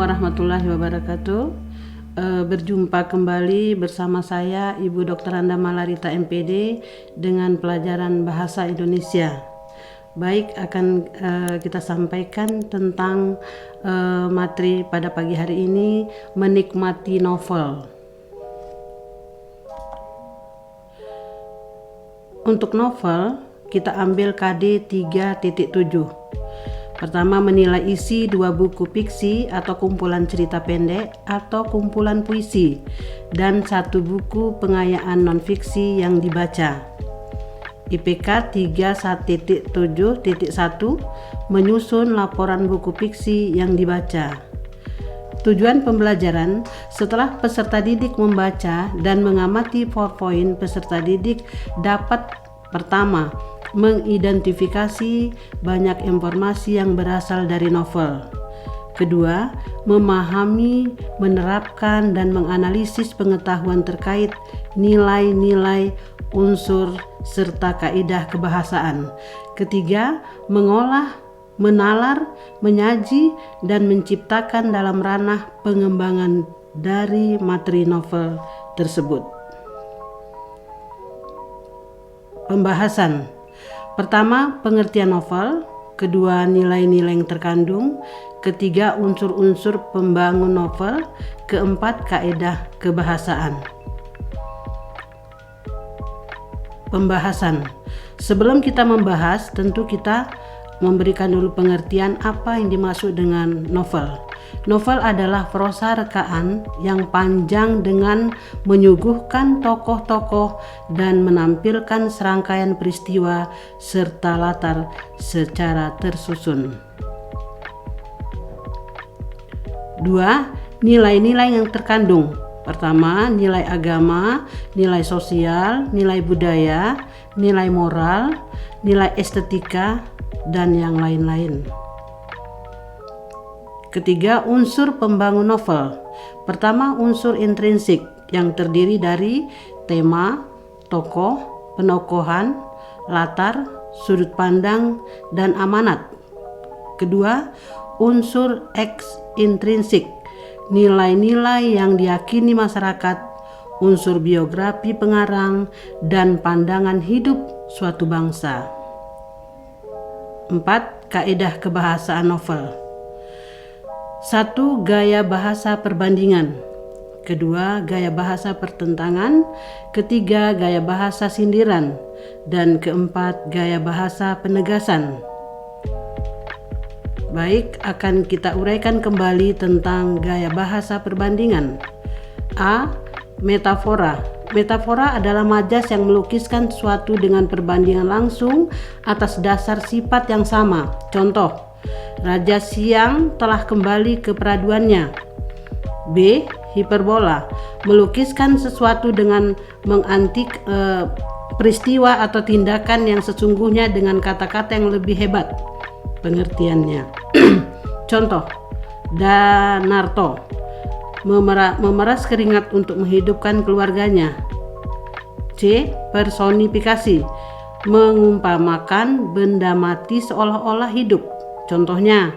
warahmatullahi wabarakatuh. Berjumpa kembali bersama saya Ibu Dr. Anda Malarita MPD dengan pelajaran Bahasa Indonesia. Baik, akan kita sampaikan tentang materi pada pagi hari ini, menikmati novel. Untuk novel, kita ambil KD 3.7. Pertama, menilai isi dua buku fiksi atau kumpulan cerita pendek atau kumpulan puisi dan satu buku pengayaan non-fiksi yang dibaca. IPK 3.7.1 menyusun laporan buku fiksi yang dibaca. Tujuan pembelajaran, setelah peserta didik membaca dan mengamati PowerPoint, peserta didik dapat pertama, mengidentifikasi banyak informasi yang berasal dari novel. Kedua, memahami, menerapkan, dan menganalisis pengetahuan terkait nilai-nilai, unsur, serta kaidah kebahasaan. Ketiga, mengolah, menalar, menyaji, dan menciptakan dalam ranah pengembangan dari materi novel tersebut. Pembahasan. Pertama, pengertian novel. Kedua, nilai-nilai yang terkandung. Ketiga, unsur-unsur pembangun novel. Keempat, kaidah kebahasaan. Pembahasan. Sebelum kita membahas, tentu kita memberikan dulu pengertian apa yang dimaksud dengan novel. Novel adalah prosa rekaan yang panjang dengan menyuguhkan tokoh-tokoh dan menampilkan serangkaian peristiwa serta latar secara tersusun. 2. Nilai-nilai yang terkandung. Pertama, nilai agama, nilai sosial, nilai budaya, nilai moral, nilai estetika, dan yang lain-lain. Ketiga, unsur pembangun novel. Pertama, unsur intrinsik yang terdiri dari tema, tokoh, penokohan, latar, sudut pandang, dan amanat. Kedua, unsur eksintrinsik, nilai-nilai yang diyakini masyarakat, unsur biografi pengarang, dan pandangan hidup suatu bangsa. 4. Kaidah kebahasaan novel. 1. Gaya bahasa perbandingan. Kedua, gaya bahasa pertentangan. Ketiga, gaya bahasa sindiran. Dan keempat, gaya bahasa penegasan. Baik, akan kita uraikan kembali tentang gaya bahasa perbandingan. A. Metafora. Metafora adalah majas yang melukiskan sesuatu dengan perbandingan langsung atas dasar sifat yang sama. Contoh, Raja Siang telah kembali ke peraduannya. B. Hiperbola, melukiskan sesuatu dengan mengantik peristiwa atau tindakan yang sesungguhnya dengan kata-kata yang lebih hebat pengertiannya. Contoh, Danarto memeras keringat untuk menghidupkan keluarganya. C. Personifikasi, mengumpamakan benda mati seolah-olah hidup. Contohnya,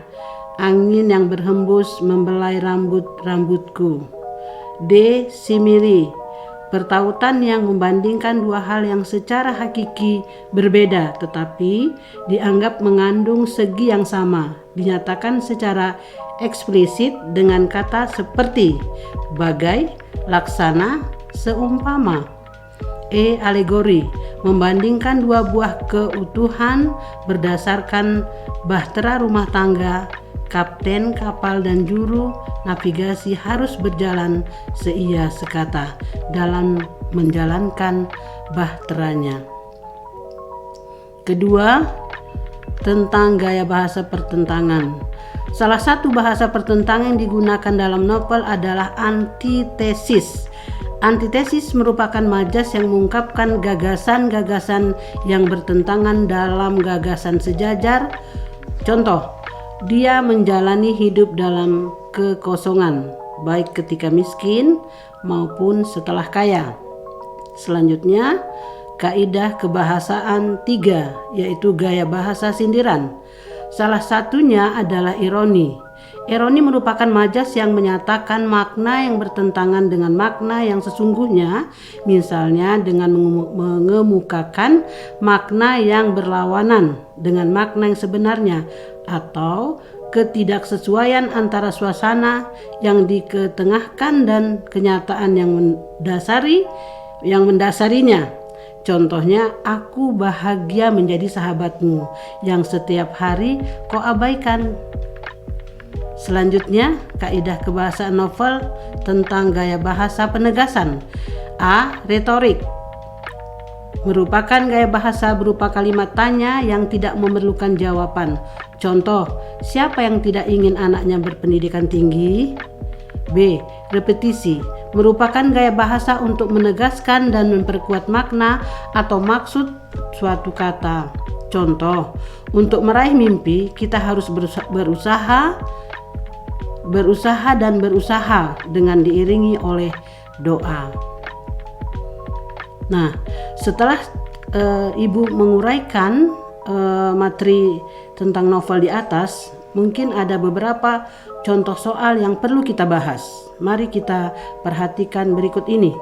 angin yang berhembus membelai rambut-rambutku. D. Simili, pertautan yang membandingkan dua hal yang secara hakiki berbeda tetapi dianggap mengandung segi yang sama, dinyatakan secara eksplisit dengan kata seperti, bagai, laksana, seumpama. E. Alegori, membandingkan dua buah keutuhan berdasarkan bahtera rumah tangga, kapten kapal dan juru navigasi harus berjalan seia sekata dalam menjalankan bahteranya. Kedua, tentang gaya bahasa pertentangan. Salah satu bahasa pertentangan yang digunakan dalam novel adalah antitesis. Antitesis merupakan majas yang mengungkapkan gagasan-gagasan yang bertentangan dalam gagasan sejajar. Contoh, dia menjalani hidup dalam kekosongan, baik ketika miskin maupun setelah kaya. Selanjutnya, kaidah kebahasaan 3, yaitu gaya bahasa sindiran. Salah satunya adalah ironi. Ironi merupakan majas yang menyatakan makna yang bertentangan dengan makna yang sesungguhnya, misalnya dengan mengemukakan makna yang berlawanan dengan makna yang sebenarnya, atau ketidaksesuaian antara suasana yang diketengahkan dan kenyataan yang mendasarinya. Contohnya, aku bahagia menjadi sahabatmu yang setiap hari kau abaikan. Selanjutnya, kaidah kebahasaan novel tentang gaya bahasa penegasan. A. Retorik merupakan gaya bahasa berupa kalimat tanya yang tidak memerlukan jawaban. Contoh, siapa yang tidak ingin anaknya berpendidikan tinggi? B. Repetisi merupakan gaya bahasa untuk menegaskan dan memperkuat makna atau maksud suatu kata. Contoh, untuk meraih mimpi kita harus berusaha dengan diiringi oleh doa. Nah, setelah Ibu menguraikan materi tentang novel di atas, mungkin ada beberapa contoh soal yang perlu kita bahas. Mari kita perhatikan berikut ini.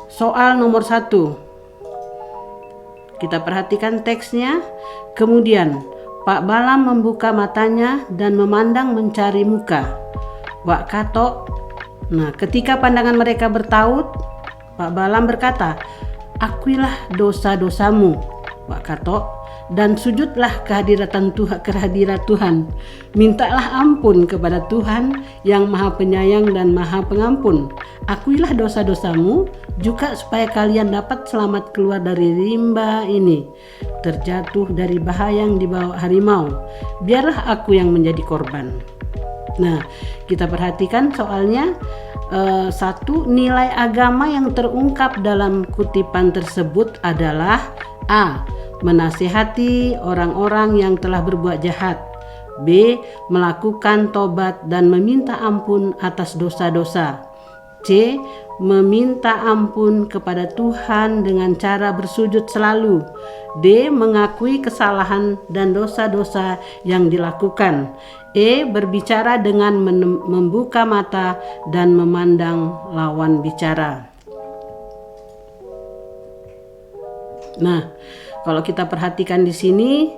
Soal nomor 1. Kita perhatikan teksnya. Kemudian Pak Balam membuka matanya dan memandang mencari muka Wak Katok. Nah, ketika pandangan mereka bertaut, Pak Balam berkata, "Akuilah dosa-dosamu, Wak Katok, dan sujudlah kehadirat Tuhan. Mintalah ampun kepada Tuhan yang Maha Penyayang dan Maha Pengampun. Akuilah dosa-dosamu juga supaya kalian dapat selamat keluar dari rimba ini, terjatuh dari bahaya yang dibawa harimau. Biarlah aku yang menjadi korban." Nah, kita perhatikan soalnya. 1. Nilai agama yang terungkap dalam kutipan tersebut adalah A. Menasihati orang-orang yang telah berbuat jahat. B. Melakukan tobat dan meminta ampun atas dosa-dosa. C. Meminta ampun kepada Tuhan dengan cara bersujud selalu. D. Mengakui kesalahan dan dosa-dosa yang dilakukan. E. Berbicara dengan membuka mata dan memandang lawan bicara. Nah, kalau kita perhatikan di sini,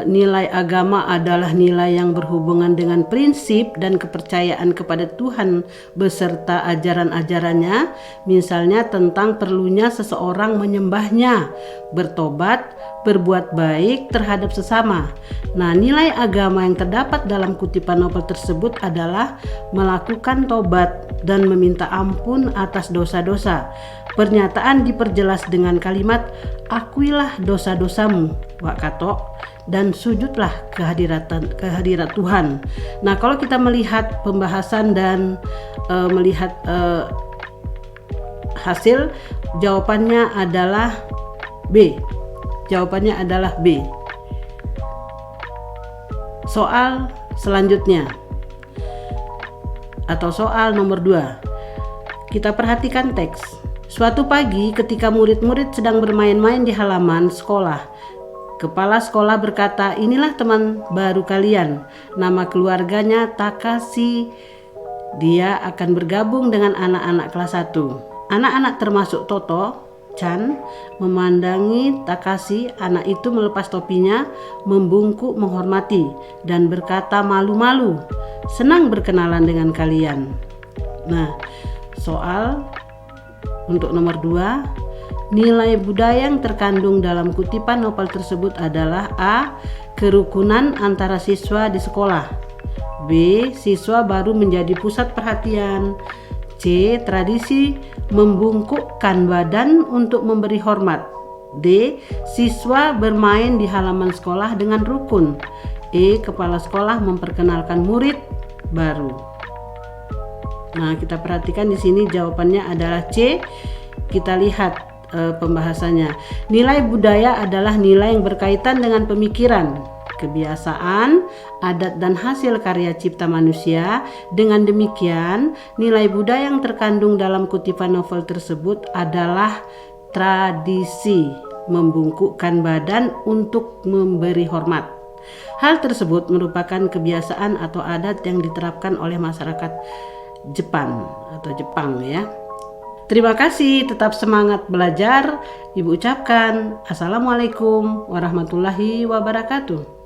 nilai agama adalah nilai yang berhubungan dengan prinsip dan kepercayaan kepada Tuhan beserta ajaran-ajarannya, misalnya tentang perlunya seseorang menyembahnya, bertobat, berbuat baik terhadap sesama. Nah, nilai agama yang terdapat dalam kutipan novel tersebut adalah melakukan tobat dan meminta ampun atas dosa-dosa. Pernyataan diperjelas dengan kalimat, "Akuilah dosa-dosamu, Wak Katok, dan sujudlah kehadirat Tuhan." Nah, kalau kita melihat pembahasan dan melihat hasil, jawabannya adalah B. Soal selanjutnya atau soal nomor 2. Kita perhatikan teks. Suatu pagi ketika murid-murid sedang bermain-main di halaman sekolah, kepala sekolah berkata, "Inilah teman baru kalian. Nama keluarganya Takashi. Dia akan bergabung dengan anak-anak kelas 1. Anak-anak termasuk Toto-chan memandangi Takashi. Anak itu melepas topinya, membungkuk menghormati, dan berkata malu-malu, "Senang berkenalan dengan kalian." Nah, soal untuk nomor 2, nilai budaya yang terkandung dalam kutipan novel tersebut adalah A. Kerukunan antara siswa di sekolah. B. Siswa baru menjadi pusat perhatian. C. Tradisi membungkukkan badan untuk memberi hormat. D. Siswa bermain di halaman sekolah dengan rukun. E. Kepala sekolah memperkenalkan murid baru. Nah, kita perhatikan di sini jawabannya adalah C. Kita lihat pembahasannya. Nilai budaya adalah nilai yang berkaitan dengan pemikiran, kebiasaan, adat dan hasil karya cipta manusia. Dengan demikian, nilai budaya yang terkandung dalam kutipan novel tersebut adalah tradisi membungkukkan badan untuk memberi hormat. Hal tersebut merupakan kebiasaan atau adat yang diterapkan oleh masyarakat Jepang ya. Terima kasih, tetap semangat belajar. Ibu ucapkan Assalamualaikum warahmatullahi wabarakatuh.